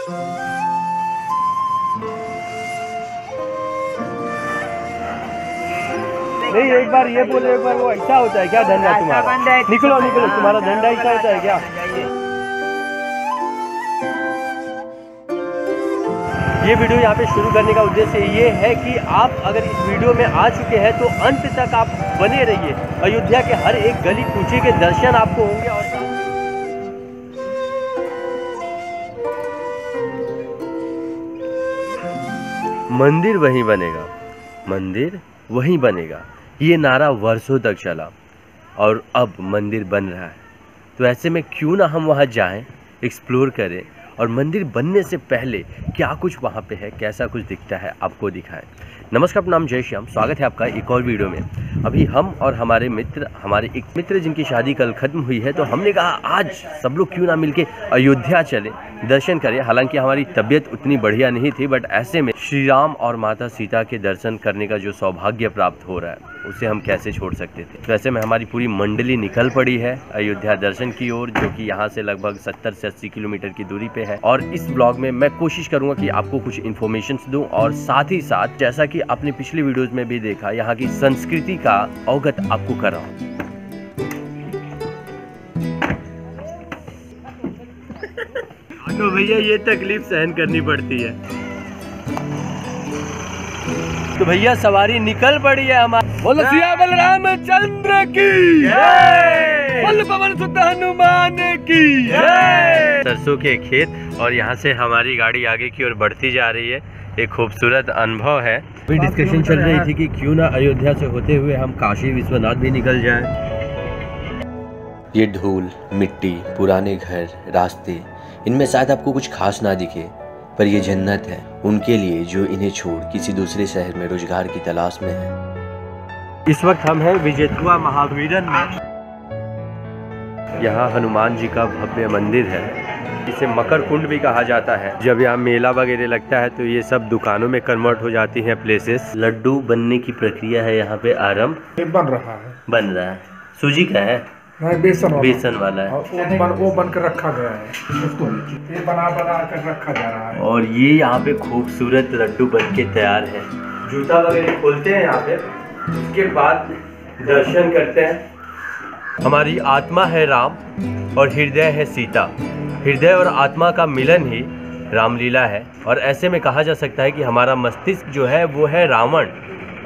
नहीं, एक बार ये बोलो, एक बार वो ऐसा होता है क्या धंधा तुम्हारा? निकलो निकलो, तुम्हारा धंधा ऐसा होता है क्या? ये वीडियो यहाँ पे शुरू करने का उद्देश्य ये है कि आप अगर इस वीडियो में आ चुके हैं तो अंत तक आप बने रहिए। अयोध्या के हर एक गली कूचे के दर्शन आपको होंगे और मंदिर वहीं बनेगा, मंदिर वहीं बनेगा, ये नारा वर्षों तक चला और अब मंदिर बन रहा है। तो ऐसे में क्यों ना हम वहाँ जाएं, एक्सप्लोर करें और मंदिर बनने से पहले क्या कुछ वहाँ पे है, कैसा कुछ दिखता है, आपको दिखाएं। नमस्कार, नाम जय श्याम, स्वागत है आपका एक और वीडियो में। अभी हम और हमारे एक मित्र जिनकी शादी कल खत्म हुई है, तो हमने कहा आज सब लोग क्यों ना मिलके अयोध्या चले, दर्शन करें। हालांकि हमारी तबीयत उतनी बढ़िया नहीं थी, बट ऐसे में श्री राम और माता सीता के दर्शन करने का जो सौभाग्य प्राप्त हो रहा है उसे हम कैसे छोड़ सकते थे। तो ऐसे में हमारी पूरी मंडली निकल पड़ी है अयोध्या दर्शन की ओर, जो कि यहाँ से लगभग 70 से 80 किलोमीटर की दूरी पे है। और इस ब्लॉग में मैं कोशिश करूंगा कि आपको कुछ इन्फॉर्मेशन दूं और साथ ही साथ, जैसा कि आपने पिछली वीडियोज में भी देखा, यहाँ की संस्कृति का अवगत आपको कराऊं। तो भैया ये तकलीफ सहन करनी पड़ती है। तो भैया सवारी निकल पड़ी है हमारी। बोलो सियावर रामचंद्र की जय, बोलो पवन सुत हनुमान की जय। सरसों के खेत और यहाँ से हमारी गाड़ी आगे की ओर बढ़ती जा रही है। एक खूबसूरत अनुभव है। अभी डिस्कशन चल रही थी कि क्यों ना अयोध्या से होते हुए हम काशी विश्वनाथ भी निकल जाएं। ये धूल, मिट्टी, पुराने घर, रास्ते, इनमें शायद आपको कुछ खास ना दिखे, पर ये जन्नत है उनके लिए जो इन्हें छोड़ किसी दूसरे शहर में रोजगार की तलाश में है। इस वक्त हम हैं विजेथुआ महावीरन में। यहाँ हनुमान जी का भव्य मंदिर है, इसे मकर कुंड भी कहा जाता है। जब यहाँ मेला वगैरह लगता है तो ये सब दुकानों में कन्वर्ट हो जाती हैं प्लेसेस। लड्डू बनने की प्रक्रिया है यहाँ पे आरंभ, बन रहा है। सूजी का है, बेसन वाला है, वो बनकर रखा गया है, उसको ये बना कर रखा जा रहा है। और ये यहाँ पे खूबसूरत लड्डू बन के तैयार है। जूता वगैरह खोलते हैं यहाँ पे, उसके बाद दर्शन करते हैं। हमारी आत्मा है राम और हृदय है सीता। हृदय और आत्मा का मिलन ही रामलीला है। और ऐसे में कहा जा सकता है कि हमारा मस्तिष्क जो है वो है रावण।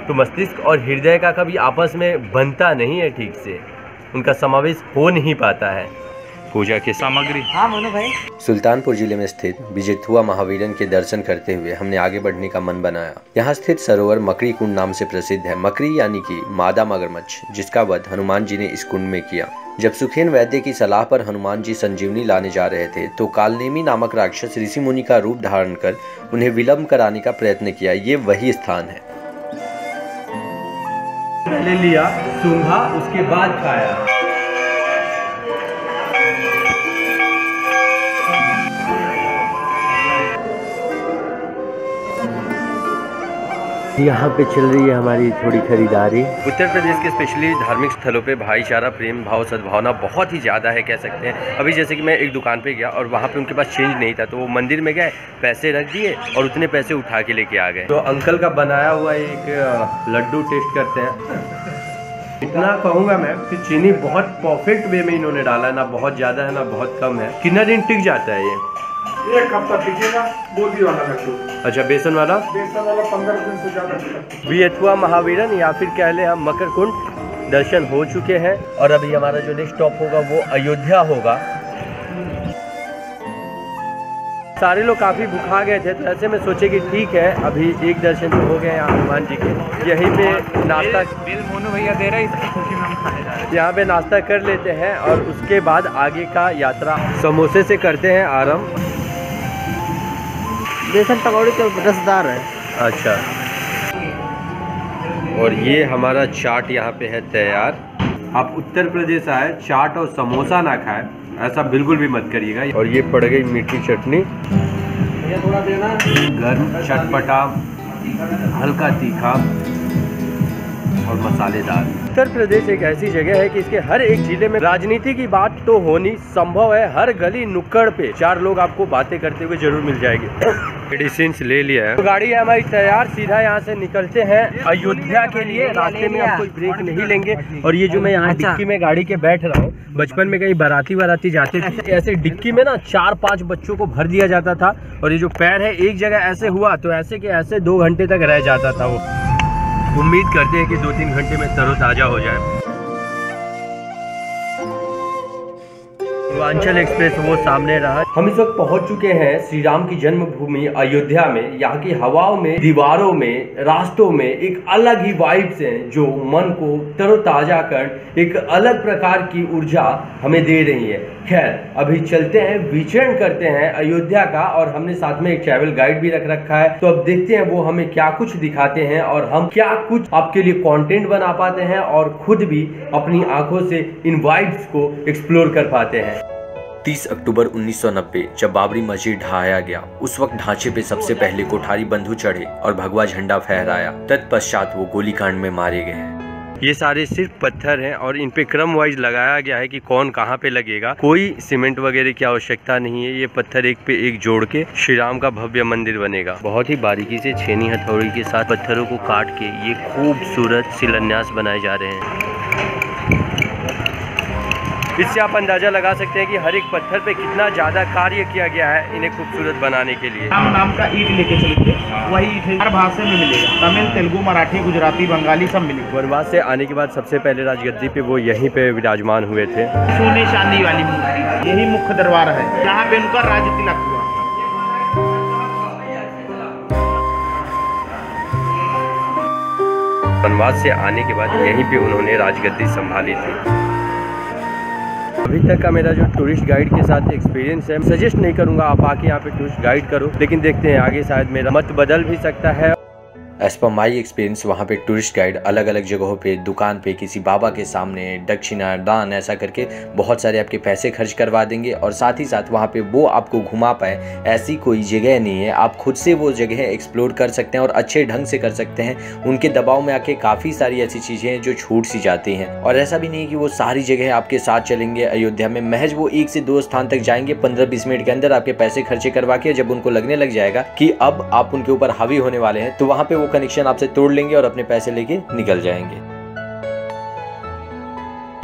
तो मस्तिष्क और हृदय का कभी आपस में बनता नहीं है, ठीक से उनका समावेश हो नहीं पाता है। पूजा की सामग्री, हाँ मोनू भाई। सुल्तानपुर जिले में स्थित विजेथुआ महावीरन के दर्शन करते हुए हमने आगे बढ़ने का मन बनाया। यहाँ स्थित सरोवर मकरी कुंड नाम से प्रसिद्ध है। मकरी यानी कि मादा मगरमच्छ, जिसका वध हनुमान जी ने इस कुंड में किया। जब सुखेन वैद्य की सलाह पर हनुमान जी संजीवनी लाने जा रहे थे तो कालनेमी नामक राक्षस ऋषि मुनि का रूप धारण कर उन्हें विलम्ब कराने का प्रयत्न किया। ये वही स्थान है। पहले लिया, सूंघा, उसके बाद खाया। यहाँ पे चल रही है हमारी थोड़ी खरीदारी। उत्तर प्रदेश के स्पेशली धार्मिक स्थलों पे भाईचारा, प्रेम भाव, सद्भावना बहुत ही ज़्यादा है, कह सकते हैं। अभी जैसे कि मैं एक दुकान पे गया और वहाँ पे उनके पास चेंज नहीं था, तो वो मंदिर में गए, पैसे रख दिए और उतने पैसे उठा के लेके आ गए। तो अंकल का बनाया हुआ एक लड्डू टेस्ट करते हैं। इतना कहूँगा मैं कि चीनी बहुत परफेक्ट वे में इन्होंने डाला है, ना बहुत ज़्यादा है ना बहुत कम है। कितना दिन टिक जाता है ये? एक हफ्ता टिकेगा। बूंदी वाला लड्डू, अच्छा बेसन वाला 15 दिन से ज़्यादा। विजेथुआ महावीरन या फिर कह ले हम मकर कुंड दर्शन हो चुके हैं और अभी हमारा जो नेक्स्ट स्टॉप होगा वो अयोध्या होगा। सारे लोग काफ़ी भूखा गए थे, तो ऐसे में सोचे कि ठीक है अभी एक दर्शन तो हो गए यहाँ हनुमान जी के। यहीं पे नाश्ता मोनू भैया दे रहे हैं, इसकी खुशी में हम खाने जा रहे हैं। यहाँ पे नाश्ता कर लेते हैं और उसके बाद आगे का यात्रा समोसे से करते हैं आरंभ। बेसन पकौड़ी तो रसदार है। अच्छा, और ये हमारा चाट यहाँ पे है तैयार। आप उत्तर प्रदेश आए, चाट और समोसा ना खाए ऐसा बिल्कुल भी मत करिएगा। और ये पड़ गई मीठी चटनी, थोड़ा देना, गर्म, चटपटा, हल्का तीखा। और मसालेदार। उत्तर प्रदेश एक ऐसी जगह है कि इसके हर एक जिले में राजनीति की बात तो होनी संभव है। हर गली नुक्कड़ पे 4 लोग आपको बातें करते हुए जरूर मिल जाएंगे। मेडिसिन ले लिया है, तो गाड़ी है हमारी तैयार। सीधा यहाँ से निकलते हैं अयोध्या के लिए। रास्ते में आप कोई ब्रेक नहीं लेंगे। और ये जो मैं यहाँ डिक्की में गाड़ी के बैठ रहा हूँ, बचपन में कहीं बाराती जाते थे, ऐसे डिक्की में ना 4-5 बच्चों को भर दिया जाता था। और ये जो पैर है एक जगह ऐसे हुआ तो ऐसे के ऐसे 2 घंटे तक रह जाता था। वो उम्मीद करते हैं कि 2-3 घंटे में तरोताजा हो जाए। पूर्वांचल एक्सप्रेस वो सामने रहा। हम इस वक्त पहुंच चुके हैं श्री राम की जन्मभूमि अयोध्या में। यहाँ की हवाओं में, दीवारों में, रास्तों में एक अलग ही वाइब्स हैं जो मन को तरोताजा कर एक अलग प्रकार की ऊर्जा हमें दे रही है। खैर, अभी चलते हैं, विचरण करते हैं अयोध्या का। और हमने साथ में एक ट्रैवल गाइड भी रख रखा है, तो अब देखते हैं वो हमें क्या कुछ दिखाते हैं और हम क्या कुछ आपके लिए कंटेंट बना पाते हैं और खुद भी अपनी आंखों से इन वाइब्स को एक्सप्लोर कर पाते हैं। 30 अक्टूबर 1990 जब बाबरी मस्जिद ढहाया गया, उस वक्त ढांचे पे सबसे पहले कोठारी बंधु चढ़े और भगवा झंडा फहराया। तत्पश्चात वो गोलीकांड में मारे गए हैं। ये सारे सिर्फ पत्थर हैं और इन पे क्रम वाइज लगाया गया है कि कौन कहाँ पे लगेगा। कोई सीमेंट वगैरह की आवश्यकता नहीं है। ये पत्थर एक पे एक जोड़ के श्री राम का भव्य मंदिर बनेगा। बहुत ही बारीकी से छेनी हथौड़ी के साथ पत्थरों को काट के ये खूबसूरत शिलान्यास बनाए जा रहे हैं। इससे आप अंदाजा लगा सकते हैं कि हर एक पत्थर पे कितना ज्यादा कार्य किया गया है इन्हें खूबसूरत बनाने के लिए। राम नाम का ईट लेके चलेंगे, वही ईट हर भाषा में मिलेगा, तमिल, तेलुगु, मराठी, गुजराती, बंगाली सब मिलेगा। वनवास से आने के बाद सबसे पहले राजगद्दी पे वो यहीं पे विराजमान हुए थे। सोने चांदी वाली मूर्ति, यही मुख्य दरबार है जहाँ पे उनका राज तिलक हुआ। वनवास से आने के बाद यहीं पे उन्होंने राजगद्दी संभाली थी। अभी तक का मेरा जो टूरिस्ट गाइड के साथ एक्सपीरियंस है, सजेस्ट नहीं करूंगा आप आके यहाँ पे टूरिस्ट गाइड करो, लेकिन देखते हैं आगे शायद मेरा मत बदल भी सकता है। एज पर माई एक्सपीरियंस वहाँ पे टूरिस्ट गाइड अलग अलग जगहों पे, दुकान पे, किसी बाबा के सामने दक्षिणा दान ऐसा करके बहुत सारे आपके पैसे खर्च करवा देंगे। और साथ ही साथ वहाँ पे वो आपको घुमा पाए ऐसी कोई जगह नहीं है। आप खुद से वो जगह एक्सप्लोर कर सकते हैं और अच्छे ढंग से कर सकते हैं। उनके दबाव में आके काफ़ी सारी ऐसी चीज़ें हैं जो छूट सी जाती हैं। और ऐसा भी नहीं कि वो सारी जगह आपके साथ चलेंगे अयोध्या में। महज वो 1 से 2 स्थान तक जाएंगे, 15-20 मिनट के अंदर आपके पैसे खर्चे करवा के जब उनको लगने लग जाएगा कि अब आप उनके ऊपर हावी होने वाले हैं, तो वहाँ पे वो कनेक्शन आपसे तोड़ लेंगे और अपने पैसे लेके निकल जाएंगे।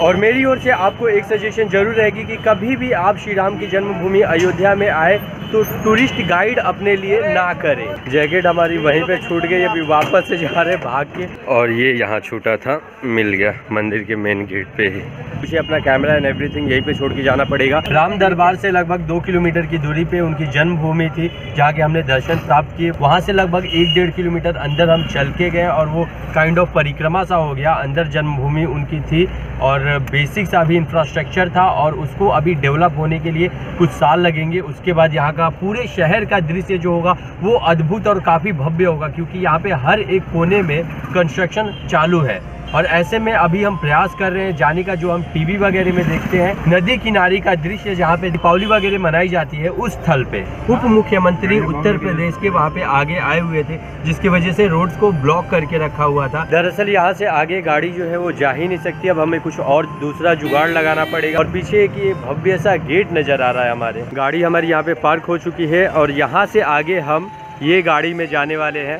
और मेरी ओर से आपको एक सजेशन जरूर रहेगी कि कभी भी आप श्री राम की जन्मभूमि अयोध्या में आए तो टूरिस्ट गाइड अपने लिए ना करें। जैकेट हमारी वहीं पे छूट गई, अभी वापस से जा रहे भाग के। और ये यहाँ छूटा था, मिल गया मंदिर के मेन गेट पे ही। मुझे अपना कैमरा एंड एवरीथिंग यहीं पे छोड़ के जाना पड़ेगा। राम दरबार से लगभग 2 किलोमीटर की दूरी पे उनकी जन्मभूमि थी, जहाँ के हमने दर्शन प्राप्त किए। वहाँ से लगभग 1-1.5 किलोमीटर अंदर हम चल के गए और वो काइंड ऑफ परिक्रमा सा हो गया। अंदर जन्मभूमि उनकी थी और बेसिक सा भी इंफ्रास्ट्रक्चर था और उसको अभी डेवलप होने के लिए कुछ साल लगेंगे। उसके बाद यहाँ का पूरे शहर का दृश्य जो होगा वो अद्भुत और काफ़ी भव्य होगा, क्योंकि यहाँ पे हर एक कोने में कंस्ट्रक्शन चालू है। और ऐसे में अभी हम प्रयास कर रहे हैं जाने का, जो हम टीवी वगैरह में देखते हैं, नदी किनारे का दृश्य जहाँ पे दीपावली वगैरह मनाई जाती है, उस स्थल पे। उप मुख्यमंत्री उत्तर प्रदेश के वहाँ पे आगे आए हुए थे, जिसकी वजह से रोड्स को ब्लॉक करके रखा हुआ था। दरअसल यहाँ से आगे गाड़ी जो है वो जा ही नहीं सकती। अब हमें कुछ और दूसरा जुगाड़ लगाना पड़ेगा। और पीछे एक ये भव्य सा गेट नजर आ रहा है। हमारे गाड़ी हमारी यहाँ पे पार्क हो चुकी है और यहाँ से आगे हम ये गाड़ी में जाने वाले हैं।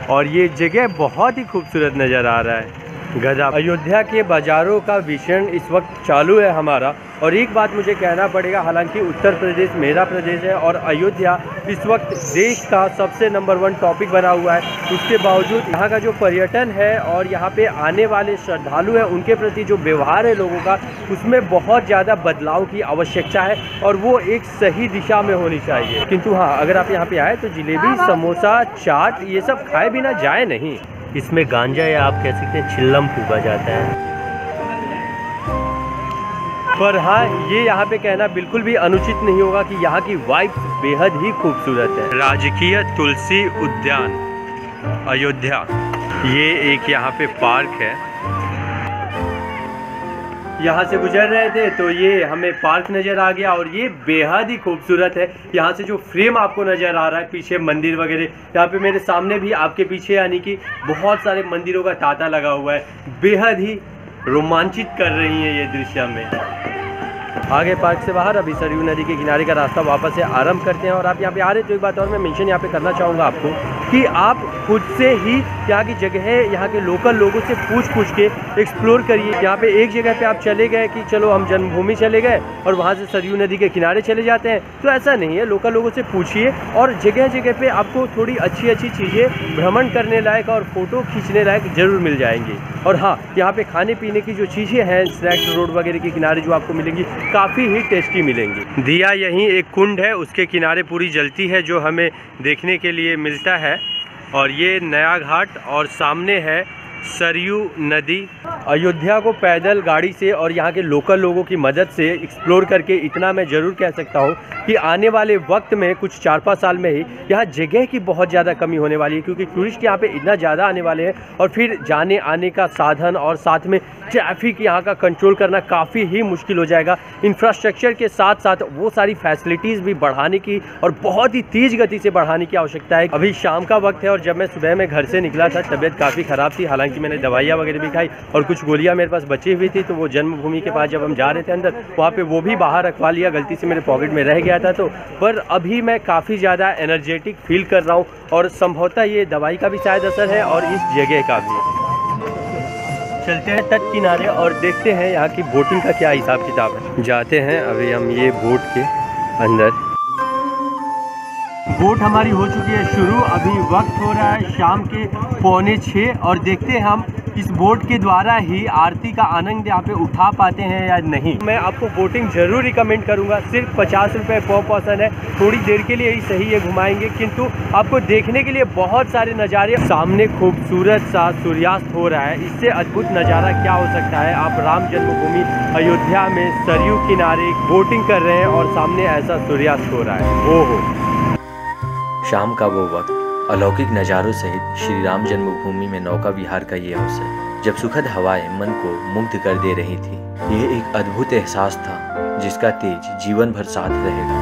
और ये जगह बहुत ही खूबसूरत नज़र आ रहा है। गजब। अयोध्या के बाज़ारों का विचरण इस वक्त चालू है हमारा। और एक बात मुझे कहना पड़ेगा, हालांकि उत्तर प्रदेश मेरा प्रदेश है और अयोध्या इस वक्त देश का सबसे नंबर 1 टॉपिक बना हुआ है, उसके बावजूद यहाँ का जो पर्यटन है और यहाँ पे आने वाले श्रद्धालु हैं उनके प्रति जो व्यवहार है लोगों का, उसमें बहुत ज़्यादा बदलाव की आवश्यकता है और वो एक सही दिशा में होनी चाहिए। किंतु हाँ, अगर आप यहाँ पे आए तो जलेबी, समोसा, चाट ये सब खाए बिना जाए नहीं। इसमें गांजा या आप कह सकते हैं चिल्लम फूका जाता है। पर हाँ, ये यहाँ पे कहना बिल्कुल भी अनुचित नहीं होगा कि यहाँ की वाइब्स बेहद ही खूबसूरत है। राजकीय तुलसी उद्यान अयोध्या, ये एक यहाँ पे पार्क है। यहाँ से गुजर रहे थे तो ये हमें पार्क नज़र आ गया और ये बेहद ही खूबसूरत है। यहाँ से जो फ्रेम आपको नज़र आ रहा है पीछे मंदिर वगैरह, यहाँ पे मेरे सामने भी आपके पीछे यानी कि बहुत सारे मंदिरों का तांता लगा हुआ है, बेहद ही रोमांचित कर रही है ये दृश्य हमें। आगे पार्क से बाहर अभी सरयू नदी के किनारे का रास्ता वापस से आरंभ करते हैं। और आप यहाँ पे आ रहे तो एक बात और मैं मेंशन यहाँ पे करना चाहूँगा आपको कि आप खुद से ही यहाँ की जगह यहाँ के लोकल लोगों से पूछ के एक्सप्लोर करिए। यहाँ पे एक जगह पे आप चले गए कि चलो हम जन्मभूमि चले गए और वहाँ से सरयू नदी के किनारे चले जाते हैं, तो ऐसा नहीं है। लोकल लोगों से पूछिए और जगह जगह पे आपको थोड़ी अच्छी अच्छी चीज़ें भ्रमण करने लायक और फ़ोटो खींचने लायक ज़रूर मिल जाएंगी। और हाँ, यहाँ पे खाने पीने की जो चीज़ें हैं स्नैक्स रोड वगैरह के किनारे जो आपको मिलेंगी काफ़ी ही टेस्टी मिलेंगी। दिया यहीं एक कुंड है, उसके किनारे पूरी जलती है जो हमें देखने के लिए मिलता है। और ये नया घाट और सामने है सरयू नदी। अयोध्या को पैदल गाड़ी से और यहाँ के लोकल लोगों की मदद से एक्सप्लोर करके इतना मैं ज़रूर कह सकता हूँ कि आने वाले वक्त में कुछ 4-5 साल में ही यहाँ जगह की बहुत ज़्यादा कमी होने वाली है, क्योंकि टूरिस्ट यहाँ पे इतना ज़्यादा आने वाले हैं और फिर जाने आने का साधन और साथ में ट्रैफिक यहाँ का कंट्रोल करना काफ़ी ही मुश्किल हो जाएगा। इंफ्रास्ट्रक्चर के साथ साथ वो सारी फैसिलिटीज़ भी बढ़ाने की और बहुत ही तेज़ गति से बढ़ाने की आवश्यकता है। अभी शाम का वक्त है और जब मैं सुबह में घर से निकला था तबीयत काफ़ी ख़राब थी, हालांकि मैंने दवाइयाँ वगैरह भी खाई और कुछ गोलियाँ मेरे पास बची हुई थी, तो वो जन्मभूमि के पास जब हम जा रहे थे अंदर वहाँ पे वो भी बाहर रखवा लिया, गलती से मेरे पॉकेट में रह गया था। तो पर अभी मैं काफ़ी ज़्यादा एनर्जेटिक फील कर रहा हूँ और संभवतः ये दवाई का भी शायद असर है और इस जगह का भी। चलते हैं तट किनारे और देखते हैं यहाँ की बोटिंग का क्या हिसाब किताब है। जाते हैं अभी हम ये बोट के अंदर। बोट हमारी हो चुकी है शुरू, अभी वक्त हो रहा है शाम के 5:45 और देखते हैं हम इस बोट के द्वारा ही आरती का आनंद यहाँ पे उठा पाते हैं या नहीं। मैं आपको बोटिंग जरूर रिकमेंड करूँगा, सिर्फ 50 रुपये पर पर्सन है, थोड़ी देर के लिए ही सही ये घुमाएंगे, किंतु आपको देखने के लिए बहुत सारे नज़ारे। सामने खूबसूरत सा सूर्यास्त हो रहा है, इससे अद्भुत नज़ारा क्या हो सकता है। आप राम जन्मभूमि अयोध्या में सरयू किनारे बोटिंग कर रहे हैं और सामने ऐसा सूर्यास्त हो रहा है। ओहो, शाम का वो वक्त अलौकिक नज़ारों सहित श्री राम जन्मभूमि में नौका विहार का ये अवसर, जब सुखद हवाएं मन को मुग्ध कर दे रही थी। यह एक अद्भुत एहसास था जिसका तेज जीवन भर साथ रहेगा।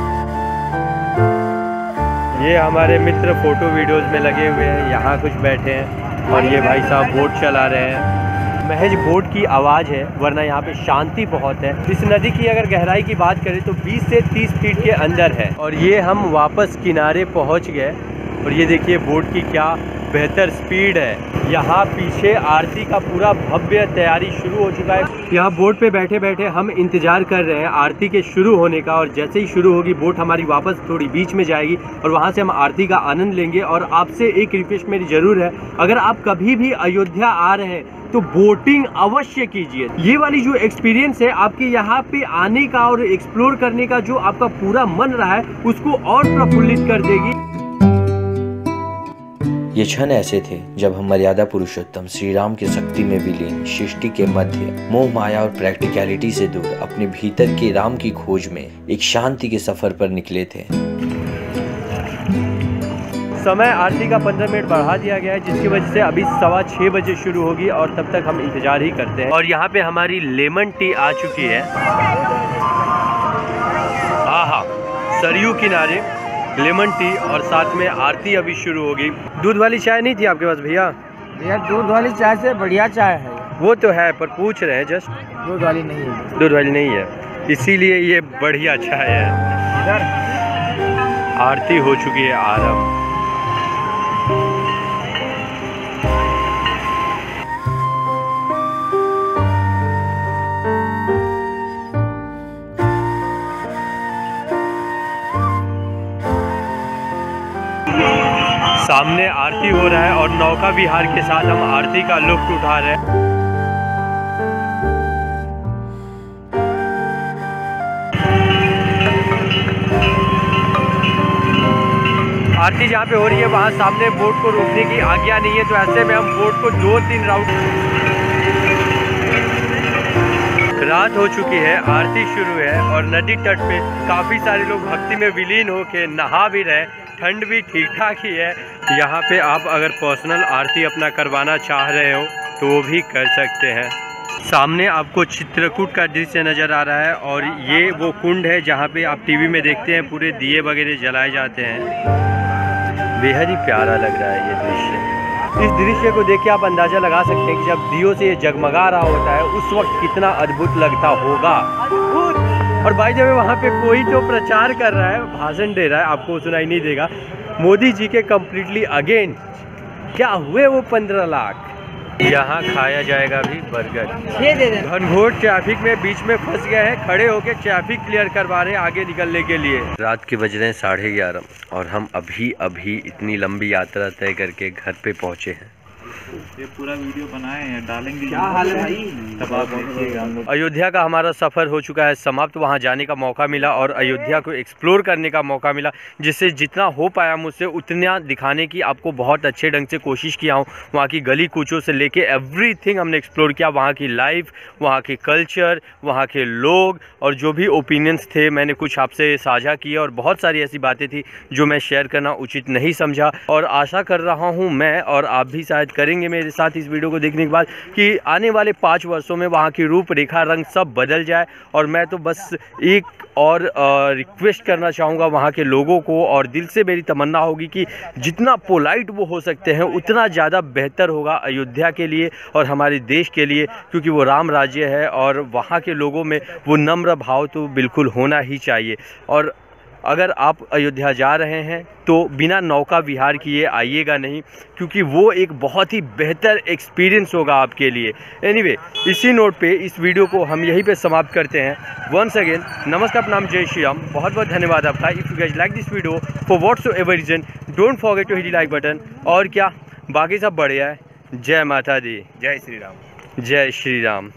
ये हमारे मित्र फोटो वीडियोस में लगे हुए हैं, यहाँ कुछ बैठे हैं और ये भाई साहब बोट चला रहे हैं। महज बोट की आवाज़ है, वरना यहाँ पे शांति बहुत है। इस नदी की अगर गहराई की बात करें तो 20 से 30 फीट के अंदर है। और ये हम वापस किनारे पहुँच गए और ये देखिए बोट की क्या बेहतर स्पीड है। यहाँ पीछे आरती का पूरा भव्य तैयारी शुरू हो चुका है। यहाँ बोट पे बैठे बैठे हम इंतज़ार कर रहे हैं आरती के शुरू होने का, और जैसे ही शुरू होगी बोट हमारी वापस थोड़ी बीच में जाएगी और वहाँ से हम आरती का आनंद लेंगे। और आपसे एक रिक्वेस्ट मेरी ज़रूर है, अगर आप कभी भी अयोध्या आ रहे हैं तो बोटिंग अवश्य कीजिए। ये वाली जो एक्सपीरियंस है आपके यहाँ पे आने का और एक्सप्लोर करने का जो आपका पूरा मन रहा है उसको और प्रफुल्लित कर देगी। ये क्षण ऐसे थे जब हम मर्यादा पुरुषोत्तम श्री राम की शक्ति में विलीन सृष्टि के मध्य मोह माया और प्रैक्टिकलिटी से दूर अपने भीतर के राम की खोज में एक शांति के सफर पर निकले थे। समय आरती का 15 मिनट बढ़ा दिया गया है, जिसकी वजह से अभी 6:15 बजे शुरू होगी और तब तक हम इंतजार ही करते हैं। और यहाँ पे हमारी लेमन टी आ चुकी है। आहा, सरयू किनारे लेमन टी और साथ में आरती अभी शुरू होगी। दूध वाली चाय नहीं थी आपके पास भैया? भैया दूध वाली चाय से बढ़िया चाय है। वो तो है, पर पूछ रहे हैं जस्ट। दूध वाली नहीं है। दूध वाली नहीं है, इसीलिए ये बढ़िया चाय है। इधर आरती हो चुकी है आरंभ। सामने आरती हो रहा है और नौका विहार के साथ हम आरती का लुत्फ उठा रहे हैं। आरती जहाँ पे हो रही है वहाँ सामने बोट को रोकने की आज्ञा नहीं है, तो ऐसे में हम बोट को 2-3 राउंड। रात हो चुकी है, आरती शुरू है और नदी तट पे काफ़ी सारे लोग भक्ति में विलीन होके नहा भी रहे। ठंड भी ठीक ठाक ही है। यहाँ पे आप अगर पर्सनल आरती अपना करवाना चाह रहे हो तो वो भी कर सकते हैं। सामने आपको चित्रकूट का दृश्य नज़र आ रहा है और ये वो कुंड है जहाँ पे आप टीवी में देखते हैं पूरे दिए वगैरह जलाए जाते हैं। बेहद ही प्यारा लग रहा है ये दृश्य। इस दृश्य को देख के आप अंदाज़ा लगा सकते हैं कि जब दियों से ये जगमगा रहा होता है उस वक्त कितना अद्भुत लगता होगा। और भाई जब वहाँ पे कोई तो प्रचार कर रहा है, भाषण दे रहा है, आपको सुनाई नहीं देगा, मोदी जी के कम्प्लीटली अगेंस्ट। क्या हुए वो 15 लाख। यहाँ खाया जाएगा भी बर्गर। घनघोर ट्रैफिक में बीच में फंस गए हैं, खड़े होकर ट्रैफिक क्लियर करवा रहे हैं आगे निकलने के लिए। रात के बज रहे हैं 11:30 और हम अभी इतनी लंबी यात्रा तय करके घर पे पहुँचे हैं। ये पूरा वीडियो बनाए हैं, डालेंगे। क्या हाल है भाई? तब आप देखिएगा। अयोध्या का हमारा सफ़र हो चुका है समाप्त। वहाँ जाने का मौका मिला और अयोध्या को एक्सप्लोर करने का मौका मिला, जिससे जितना हो पाया मुझसे उतना दिखाने की आपको बहुत अच्छे ढंग से कोशिश किया हूँ। वहाँ की गली कूचों से लेके एवरीथिंग हमने एक्सप्लोर किया। वहाँ की लाइफ, वहाँ के कल्चर, वहाँ के लोग और जो भी ओपिनियंस थे मैंने कुछ आपसे साझा किए और बहुत सारी ऐसी बातें थी जो मैं शेयर करना उचित नहीं समझा। और आशा कर रहा हूँ मैं और आप भी शायद करेंगे मेरे साथ इस वीडियो को देखने के बाद कि आने वाले 5 वर्षों में वहाँ की रूपरेखा, रंग सब बदल जाए। और मैं तो बस एक और रिक्वेस्ट करना चाहूँगा वहाँ के लोगों को, और दिल से मेरी तमन्ना होगी कि जितना पोलाइट वो हो सकते हैं उतना ज़्यादा बेहतर होगा अयोध्या के लिए और हमारे देश के लिए, क्योंकि वो राम राज्य है और वहाँ के लोगों में वो नम्र भाव तो बिल्कुल होना ही चाहिए। और अगर आप अयोध्या जा रहे हैं तो बिना नौका विहार किए आइएगा नहीं, क्योंकि वो एक बहुत ही बेहतर एक्सपीरियंस होगा आपके लिए। एनीवे, इसी नोट पे इस वीडियो को हम यहीं पे समाप्त करते हैं। वंस अगेन नमस्कार, प्रणाम, जय श्री राम। बहुत बहुत धन्यवाद आपका। If you guys like this video for whatsoever reason, don't forget to hit like button. और क्या, बाकी सब बढ़िया है। जय माता दी, जय श्री राम। जय श्री राम।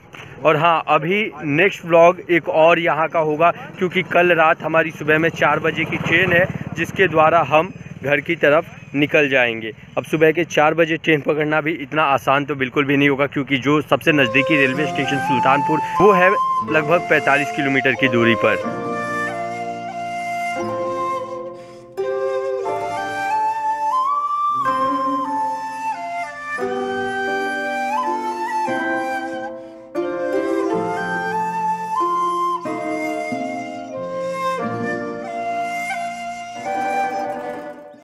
और हाँ, अभी नेक्स्ट व्लॉग एक और यहाँ का होगा, क्योंकि कल रात हमारी सुबह में 4 बजे की ट्रेन है जिसके द्वारा हम घर की तरफ निकल जाएंगे। अब सुबह के 4 बजे ट्रेन पकड़ना भी इतना आसान तो बिल्कुल भी नहीं होगा, क्योंकि जो सबसे नज़दीकी रेलवे स्टेशन सुल्तानपुर वो है लगभग 45 किलोमीटर की दूरी पर।